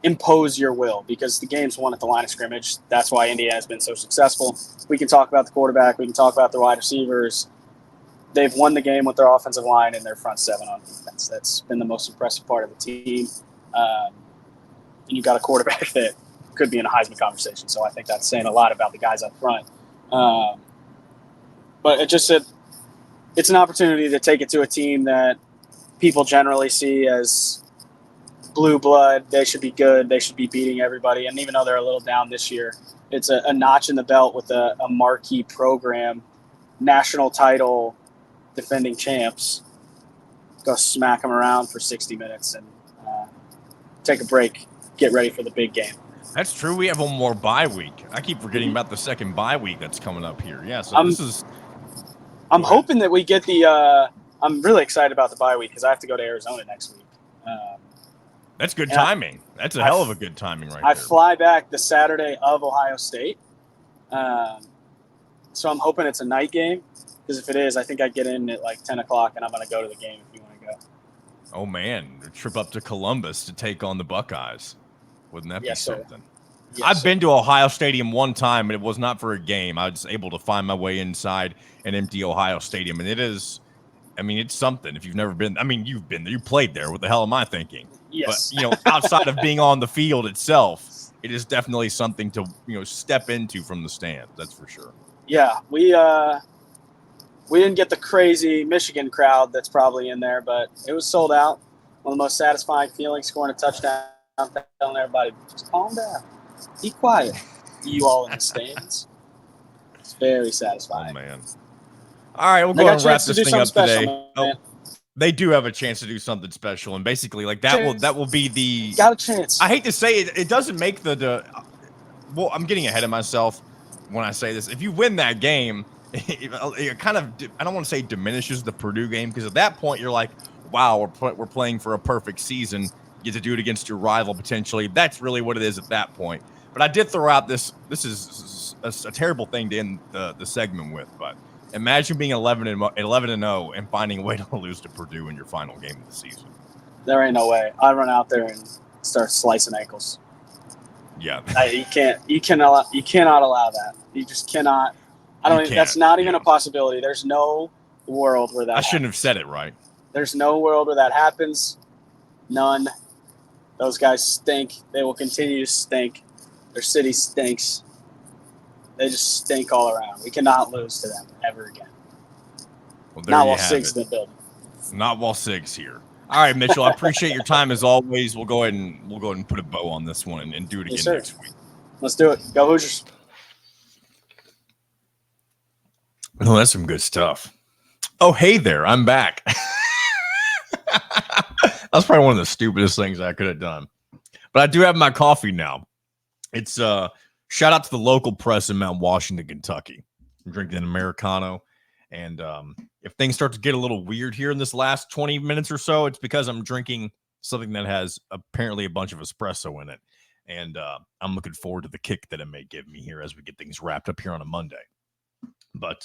impose your will, because the game's won at the line of scrimmage. That's why Indiana has been so successful. We can talk about the quarterback. We can talk about the wide receivers. They've won the game with their offensive line and their front seven on defense. That's been the most impressive part of the team. And you got a quarterback that could be in a Heisman conversation. So I think that's saying a lot about the guys up front. But it's an opportunity to take it to a team that people generally see as blue blood. They should be good. They should be beating everybody. And even though they're a little down this year, it's a notch in the belt with a marquee program, national title, defending champs. Go smack them around for 60 minutes and take a break, get ready for the big game. That's true. We have one more bye week. I keep forgetting about the second bye week that's coming up here. Yeah, so I'm hoping that we get the I'm really excited about the bye week because I have to go to Arizona next week. That's good timing. That's a hell of a good timing right there. I fly back the Saturday of Ohio State. So I'm hoping it's a night game because if it is, I think I get in at like 10 o'clock and I'm going to go to the game if you want to go. Oh, man. A trip up to Columbus to take on the Buckeyes. Wouldn't that be something? Yes, I've been to Ohio Stadium one time, and it was not for a game. I was able to find my way inside an empty Ohio Stadium, and it is – I mean, it's something. If you've never been – I mean, you've been there. You played there. What the hell am I thinking? Yes. But, outside of being on the field itself, it is definitely something to, step into from the stands. That's for sure. Yeah. We didn't get the crazy Michigan crowd that's probably in there, but it was sold out. One of the most satisfying feelings, scoring a touchdown, telling everybody, just calm down. Be quiet. You all in the stands. It's very satisfying. Oh, man. All right, we'll go and wrap this thing up today. Man. They do have a chance to do something special, and basically, like that will be the got a chance. I hate to say it, it doesn't make well, I'm getting ahead of myself when I say this. If you win that game, it kind of I don't want to say diminishes the Purdue game because at that point you're like, wow, we're playing for a perfect season. You get to do it against your rival potentially. That's really what it is at that point. But I did throw out this is a terrible thing to end the segment with, but. Imagine being 11-0 and finding a way to lose to Purdue in your final game of the season. There ain't no way. I'd run out there and start slicing ankles. Yeah, you cannot allow that. You just cannot. That's not even a possibility. There's no world where that. I shouldn't have said it right. There's no world where that happens. None. Those guys stink. They will continue to stink. Their city stinks. They just stink all around. We cannot lose to them ever again. Well, not while Sig's in the building. Not while Sig's here. All right, Mitchell. I appreciate your time as always. We'll go ahead and put a bow on this one and do it again next week. Let's do it. Go Hoosiers. Oh, that's some good stuff. Oh, hey there. I'm back. That's probably one of the stupidest things I could have done. But I do have my coffee now. It's shout out to the local press in Mount Washington, Kentucky. I'm drinking an Americano. And if things start to get a little weird here in this last 20 minutes or so, it's because I'm drinking something that has apparently a bunch of espresso in it. And I'm looking forward to the kick that it may give me here as we get things wrapped up here on a Monday. But,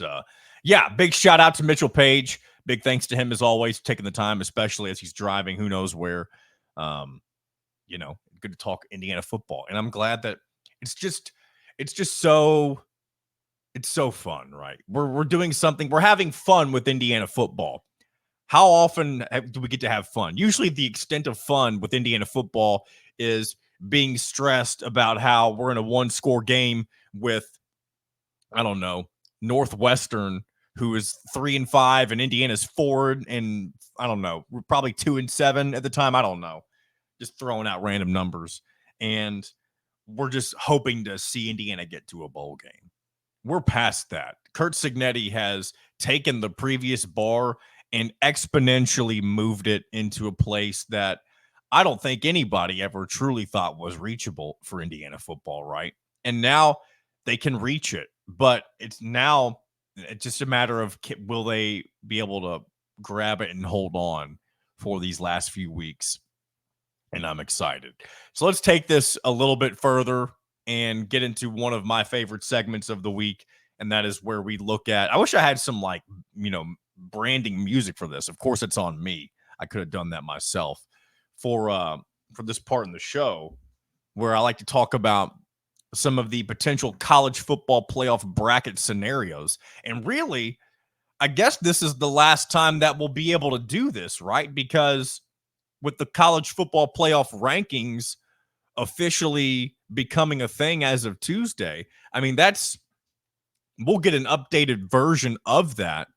yeah, big shout out to Mitchell Paige. Big thanks to him, as always, taking the time, especially as he's driving who knows where. Good to talk Indiana football. And I'm glad that it's so fun, right? We're doing something. We're having fun with Indiana football. How often do we get to have fun? Usually the extent of fun with Indiana football is being stressed about how we're in a one-score game with, I don't know, Northwestern, who is 3-5, and Indiana's 4, and I don't know, we're probably 2-7 at the time. I don't know. Just throwing out random numbers. And we're just hoping to see Indiana get to a bowl game. We're past that. Kurt Cignetti has taken the previous bar and exponentially moved it into a place that I don't think anybody ever truly thought was reachable for Indiana football, right? And now they can reach it, but it's just a matter of will they be able to grab it and hold on for these last few weeks. And I'm excited. So let's take this a little bit further and get into one of my favorite segments of the week. And that is where we look at, I wish I had some branding music for this. Of course, it's on me. I could have done that myself for this part in the show where I like to talk about some of the potential college football playoff bracket scenarios. And really, I guess this is the last time that we'll be able to do this, right? Because with the college football playoff rankings officially becoming a thing as of Tuesday. I mean, we'll get an updated version of that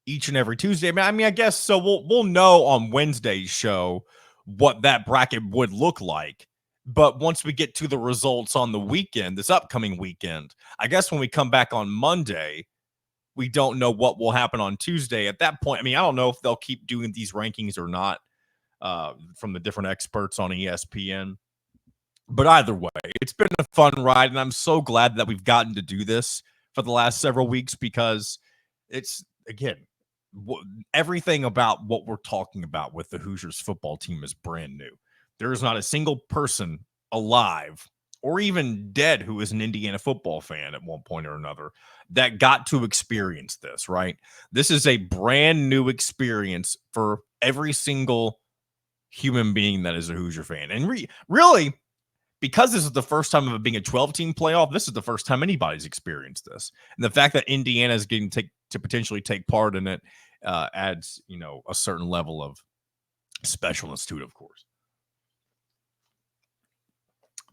each and every Tuesday. I mean, I guess so. We'll know on Wednesday's show what that bracket would look like. But once we get to the results on the weekend, this upcoming weekend, I guess when we come back on Monday, we don't know what will happen on Tuesday. At that point, I mean, I don't know if they'll keep doing these rankings or not from the different experts on ESPN. But either way, it's been a fun ride, and I'm so glad that we've gotten to do this for the last several weeks because it's, again, everything about what we're talking about with the Hoosiers football team is brand new. There is not a single person alive or even dead who is an Indiana football fan at one point or another that got to experience this, right? This is a brand new experience for every single human being that is a Hoosier fan. And really, because this is the first time of it being a 12-team playoff, this is the first time anybody's experienced this. And the fact that Indiana is getting to potentially take part in it adds, a certain level of specialness to it, of course.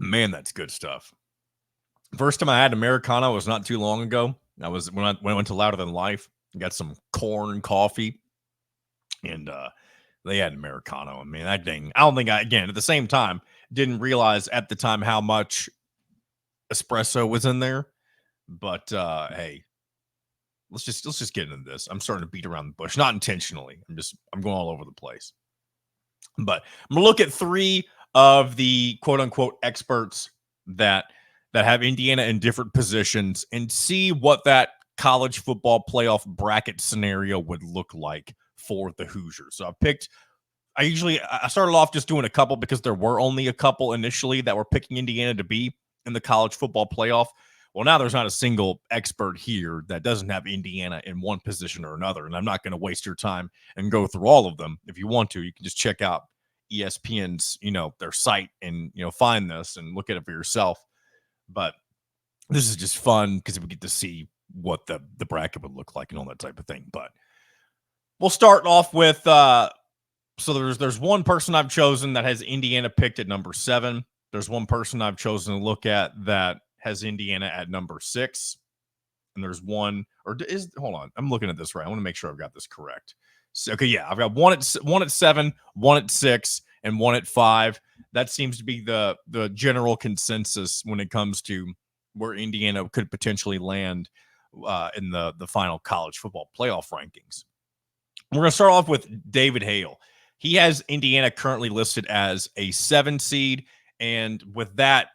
Man, that's good stuff. First time I had Americano was not too long ago. That was when I went to Louder Than Life. Got some corn coffee, and they had Americano. I mean, that thing, I don't think again, at the same time, didn't realize at the time how much espresso was in there. But hey, let's just get into this. I'm starting to beat around the bush, not intentionally. I'm going all over the place. But I'm gonna look at 3 of the quote unquote experts that have Indiana in different positions and see what that college football playoff bracket scenario would look like for the Hoosiers. So I started off just doing a couple because there were only a couple initially that were picking Indiana to be in the college football playoff. Well, now there's not a single expert here that doesn't have Indiana in one position or another. And I'm not going to waste your time and go through all of them. If you want to, you can just check out ESPN's, their site and, find this and look at it for yourself. But this is just fun because we get to see what the bracket would look like and all that type of thing. But we'll start off with, so there's one person I've chosen that has Indiana picked at number 7. There's one person I've chosen to look at that has Indiana at number 6. And there's one, hold on, I'm looking at this right. I want to make sure I've got this correct. So, okay, yeah, I've got one at 7, one at 6, and one at 5. That seems to be the general consensus when it comes to where Indiana could potentially land in the final college football playoff rankings. We're going to start off with David Hale. He has Indiana currently listed as a 7 seed, and with that,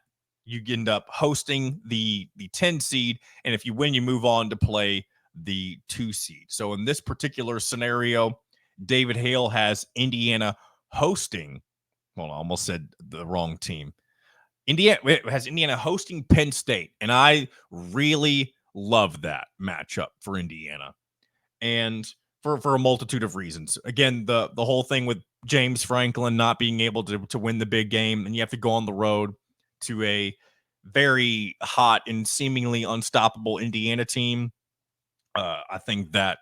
you end up hosting the 10 seed, and if you win, you move on to play the 2 seed. So in this particular scenario, David Hale has Indiana hosting. Well, I almost said the wrong team. Indiana has Indiana hosting Penn State, and I really love that matchup for Indiana, and for a multitude of reasons. Again, the whole thing with James Franklin not being able to win the big game, and you have to go on the road to a very hot and seemingly unstoppable Indiana team. I think that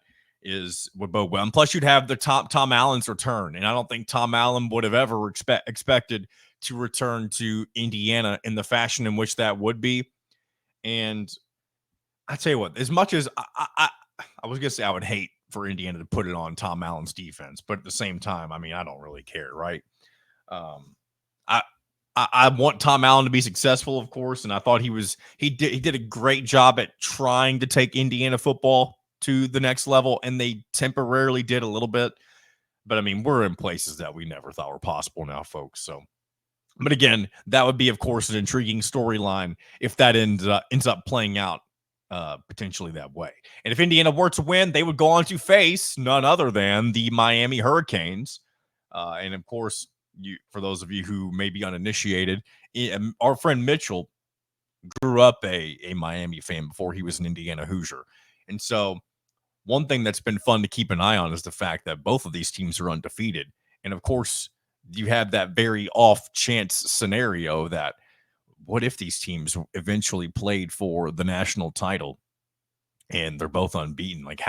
would bode well. And plus, you'd have the Tom Allen's return, and I don't think Tom Allen would have ever expected to return to Indiana in the fashion in which that would be. And I tell you what, as much as I was gonna say I would hate for Indiana to put it on Tom Allen's defense, but at the same time, I mean, I don't really care, right? I want Tom Allen to be successful, of course, and I thought he did a great job at trying to take Indiana football to the next level, and they temporarily did a little bit. But I mean, we're in places that we never thought were possible now, folks. So, but again, that would be, of course, an intriguing storyline if that ends up playing out potentially that way. And if Indiana were to win, they would go on to face none other than the Miami Hurricanes. And of course, for those of you who may be uninitiated, our friend Mitchell grew up a Miami fan before he was an Indiana Hoosier. And so one thing that's been fun to keep an eye on is the fact that both of these teams are undefeated. And of course, you have that very off chance scenario that what if these teams eventually played for the national title and they're both unbeaten? Like,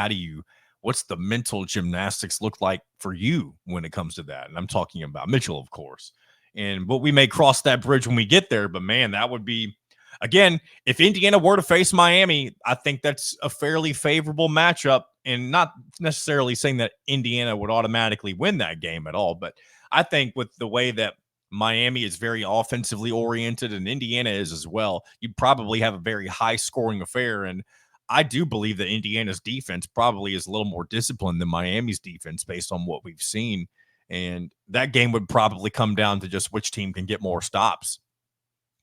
what's the mental gymnastics look like for you when it comes to that? And I'm talking about Mitchell, of course. but we may cross that bridge when we get there. But man, that would be, again, if Indiana were to face Miami, I think that's a fairly favorable matchup, and not necessarily saying that Indiana would automatically win that game at all. But I think with the way that Miami is very offensively oriented and Indiana is as well, you probably have a very high scoring affair. And I do believe that Indiana's defense probably is a little more disciplined than Miami's defense based on what we've seen. And that game would probably come down to just which team can get more stops.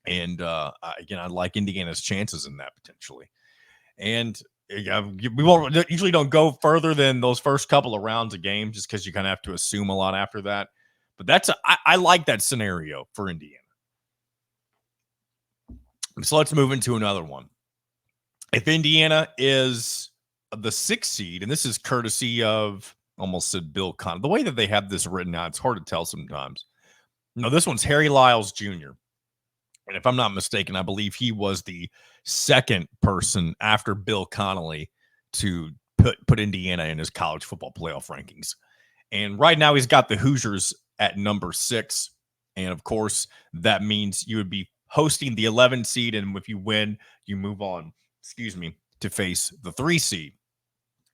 And again, I like Indiana's chances in that potentially. And we won't usually don't go further than those first couple of rounds of games just because you kind of have to assume a lot after that. But I like that scenario for Indiana. So let's move into another one. If Indiana is the 6th seed, and this is courtesy of, almost said Bill Connolly, the way that they have this written out, it's hard to tell sometimes. No, this one's Harry Lyles Jr. And if I'm not mistaken, I believe he was the second person after Bill Connolly to put Indiana in his college football playoff rankings. And right now he's got the Hoosiers at number 6. And of course, that means you would be hosting the 11 seed. And if you win, you move on, to face the 3 seed.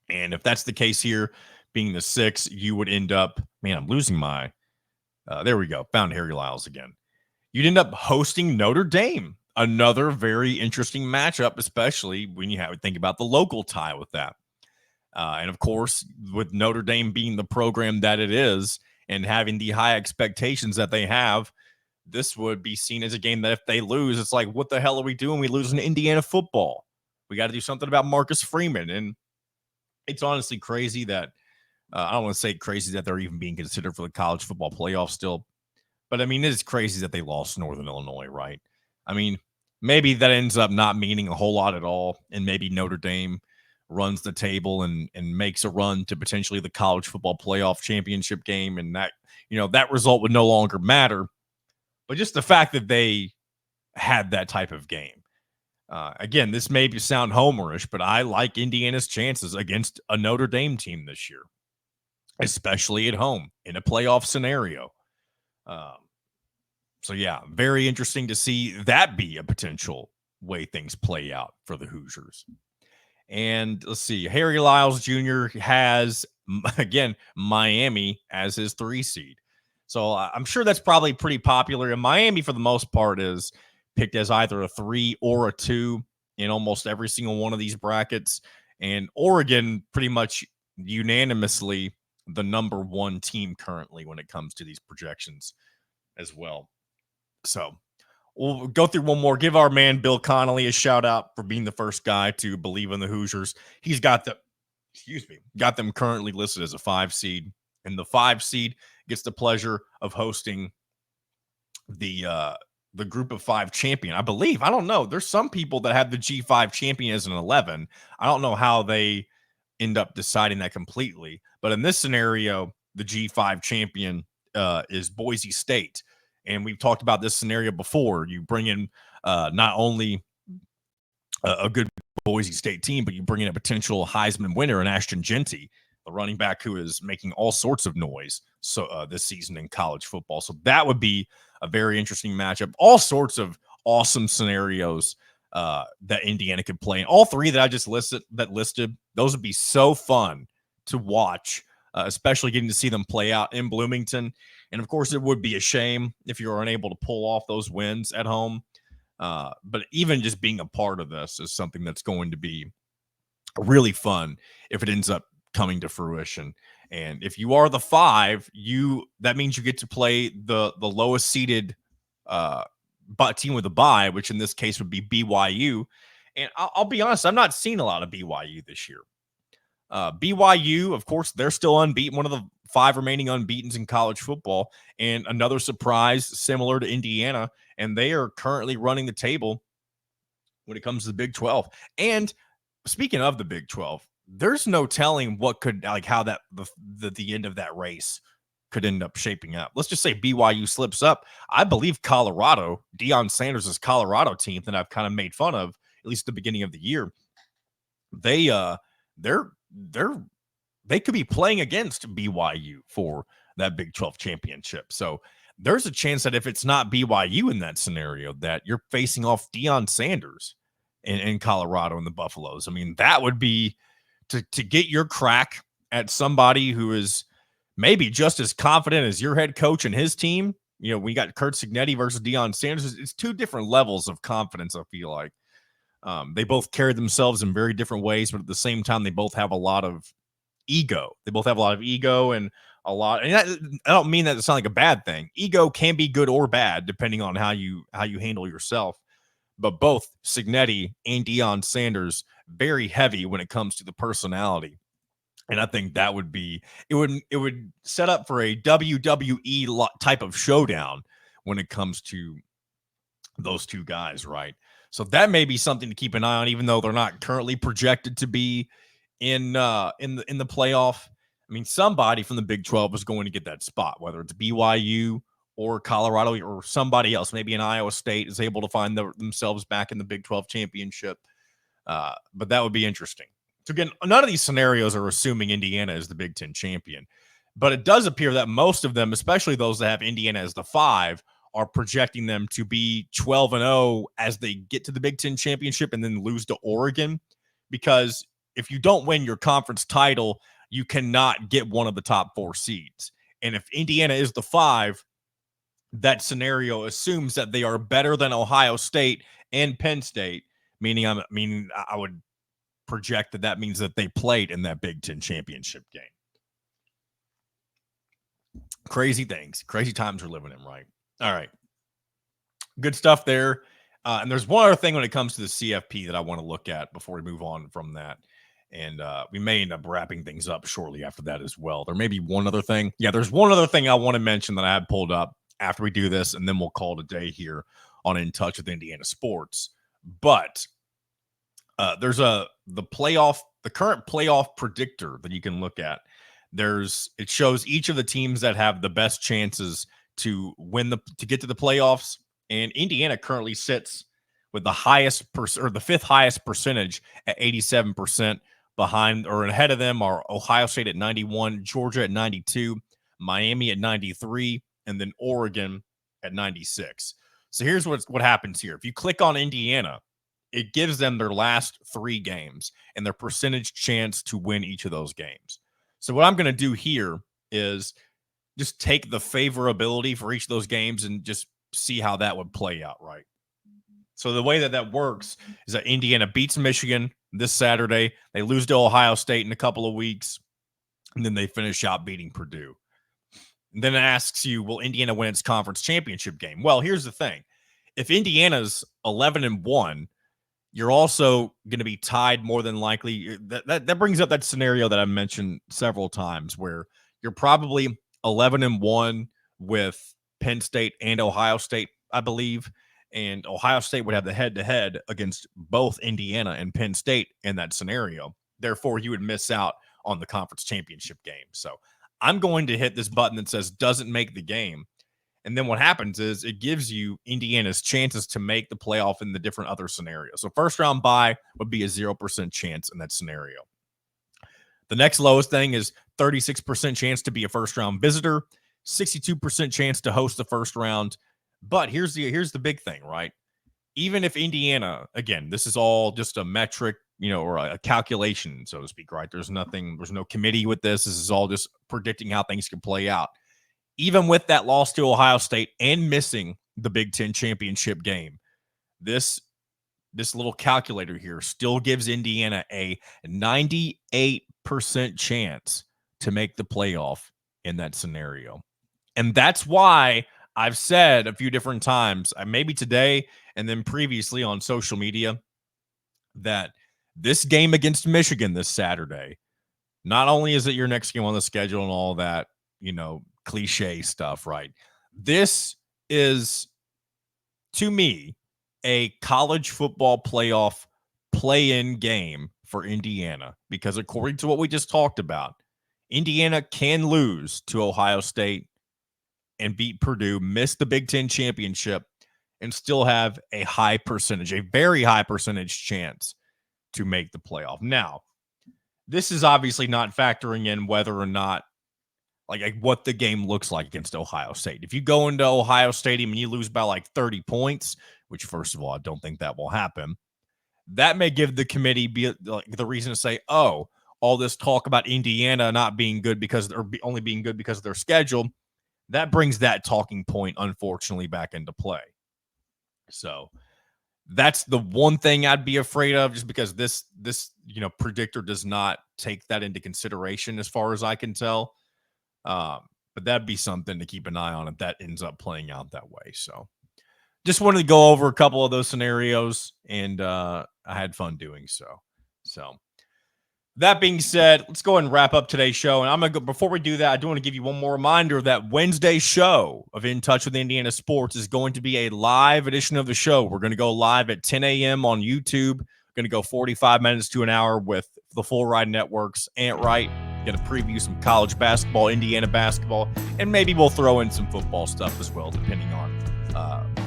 And if that's the case here, being the 6, you would end up, man, I'm losing my, there we go. Found Harry Lyles again. You'd end up hosting Notre Dame. Another very interesting matchup, especially when you have to think about the local tie with that. And of course, with Notre Dame being the program that it is and having the high expectations that they have, this would be seen as a game that if they lose, it's like, what the hell are we doing? We lose in Indiana football. We got to do something about Marcus Freeman. And it's honestly crazy that, I don't want to say crazy that they're even being considered for the college football playoff still. But I mean, it's crazy that they lost Northern Illinois, right? I mean, maybe that ends up not meaning a whole lot at all. And maybe Notre Dame runs the table and makes a run to potentially the college football playoff championship game. And that, that result would no longer matter. But just the fact that they had that type of game. Again, this may sound homerish, but I like Indiana's chances against a Notre Dame team this year, especially at home in a playoff scenario. So yeah, very interesting to see that be a potential way things play out for the Hoosiers. And let's see, Harry Lyles Jr. has, again, Miami as his 3 seed. So I'm sure that's probably pretty popular. And Miami, for the most part, is picked as either a 3 or a 2 in almost every single one of these brackets. And Oregon pretty much unanimously the number 1 team currently when it comes to these projections as well. So we'll go through one more. Give our man Bill Connolly a shout out for being the first guy to believe in the Hoosiers. He's got them currently listed as a 5 seed, and the 5 seed gets the pleasure of hosting the group of 5 champion. I believe, I don't know. There's some people that have the G5 champion as an 11. I don't know how they end up deciding that completely, but in this scenario, the G5 champion is Boise State. And we've talked about this scenario before. You bring in not only a good Boise State team, but you bring in a potential Heisman winner in Ashton Jeanty, the running back who is making all sorts of noise this season in college football. So that would be a very interesting matchup. All sorts of awesome scenarios that Indiana could play. And all 3 that I just listed, those would be so fun to watch, especially getting to see them play out in Bloomington. And of course, it would be a shame if you're unable to pull off those wins at home. But even just being a part of this is something that's going to be really fun if it ends up coming to fruition. And if you are the 5, that means you get to play the lowest seeded team with a bye, which in this case would be BYU. And I'll be honest, I've not seen a lot of BYU this year. BYU, of course, they're still unbeaten, one of the 5 remaining unbeatens in college football, and another surprise similar to Indiana, and they are currently running the table when it comes to the Big 12. And speaking of the Big 12, there's no telling what could, like, how that the end of that race could end up shaping up. Let's just say BYU slips up. I believe Colorado, Deion Sanders' Colorado team that I've kind of made fun of, at least at the beginning of the year, they could be playing against BYU for that Big 12 championship. So there's a chance that if it's not BYU in that scenario, that you're facing off Deion Sanders in Colorado and the Buffaloes. I mean, that would be to get your crack at somebody who is maybe just as confident as your head coach and his team. You know, we got Curt Cignetti versus Deion Sanders. It's two different levels of confidence, I feel like. They both carry themselves in very different ways, but at the same time, they both have a lot of ego. They both have a lot of ego and a lot. And I don't mean that to sound like a bad thing. Ego can be good or bad depending on how you handle yourself. But both Cignetti and Deion Sanders very heavy when it comes to the personality. And I think that would be it would set up for a WWE type of showdown when it comes to those two guys, right? So that may be something to keep an eye on, even though they're not currently projected to be in the playoff. I mean, somebody from the Big 12 is going to get that spot, whether it's BYU or Colorado or somebody else. Maybe an Iowa State is able to find themselves back in the Big 12 championship. But that would be interesting. So again, none of these scenarios are assuming Indiana is the Big 10 champion, but it does appear that most of them, especially those that have Indiana as the 5, are projecting them to be 12-0 as they get to the Big 10 championship and then lose to Oregon. Because if you don't win your conference title, you cannot get one of the top 4 seeds. And if Indiana is the 5, that scenario assumes that they are better than Ohio State and Penn State, meaning I would project that means that they played in that Big 10 championship game. Crazy things, crazy times we're living in, right? All right. Good stuff there. And there's one other thing when it comes to the CFP that I want to look at before we move on from that. And we may end up wrapping things up shortly after that as well. There may be one other thing. Yeah, there's one other thing I want to mention that I had pulled up after we do this, and then we'll call it a day here on In Touch with Indiana Sports. But there's the current playoff predictor that you can look at. It shows each of the teams that have the best chances to get to the playoffs, and Indiana currently sits with the highest or the 5th highest percentage at 87%. Behind or ahead of them are Ohio State at 91, Georgia at 92, Miami at 93, and then Oregon at 96. So here's what happens here. If you click on Indiana, it gives them their last 3 games and their percentage chance to win each of those games. So what I'm going to do here is just take the favorability for each of those games and just see how that would play out, right? So the way that works is that Indiana beats Michigan this Saturday. They lose to Ohio State in a couple of weeks, and then they finish out beating Purdue. And then it asks you, will Indiana win its conference championship game? Well, here's the thing. If Indiana's 11-1, you're also going to be tied more than likely. That brings up that scenario that I mentioned several times where you're probably 11-1 with Penn State and Ohio State, I believe. And Ohio State would have the head-to-head against both Indiana and Penn State in that scenario. Therefore, you would miss out on the conference championship game. So I'm going to hit this button that says doesn't make the game. And then what happens is it gives you Indiana's chances to make the playoff in the different other scenarios. So first round bye would be a 0% chance in that scenario. The next lowest thing is 36% chance to be a first round visitor, 62% chance to host the first round. But here's the big thing, right? Even if Indiana, again, this is all just a metric, or a calculation, so to speak, right? There's no committee with this. This is all just predicting how things can play out. Even with that loss to Ohio State and missing the Big 10 championship game, this little calculator here still gives Indiana a 98% chance to make the playoff in that scenario. And that's why I've said a few different times, maybe today and then previously on social media, that this game against Michigan this Saturday, not only is it your next game on the schedule and all that, cliche stuff, right? This is, to me, a college football playoff play-in game for Indiana because according to what we just talked about, Indiana can lose to Ohio State and beat Purdue, miss the Big 10 championship, and still have a very high percentage chance to make the playoff. Now, this is obviously not factoring in whether or not like what the game looks like against Ohio State. If you go into Ohio Stadium and you lose by like 30 points, which first of all, I don't think that will happen, that may give the committee the reason to say, oh, all this talk about Indiana not being good only being good because of their schedule, that brings that talking point, unfortunately, back into play. So that's the one thing I'd be afraid of, just because this predictor does not take that into consideration as far as I can tell. But that'd be something to keep an eye on if that ends up playing out that way. So just wanted to go over a couple of those scenarios, and I had fun doing so. So that being said, let's go ahead and wrap up today's show. And I'm going to go, before we do that, I do want to give you one more reminder that Wednesday's show of In Touch with Indiana Sports is going to be a live edition of the show. We're going to go live at 10 a.m. on YouTube. Going to go 45 minutes to an hour with the Full Ride Network's Ant Wright. Going to preview some college basketball, Indiana basketball, and maybe we'll throw in some football stuff as well, depending on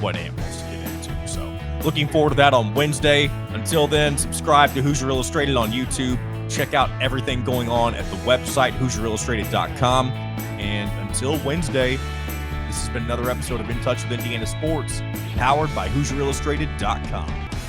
what Ant wants to get into. So looking forward to that on Wednesday. Until then, subscribe to Hoosier Illustrated on YouTube. Check out everything going on at the website, HoosierIllustrated.com. And until Wednesday, this has been another episode of In Touch with Indiana Sports, powered by HoosierIllustrated.com.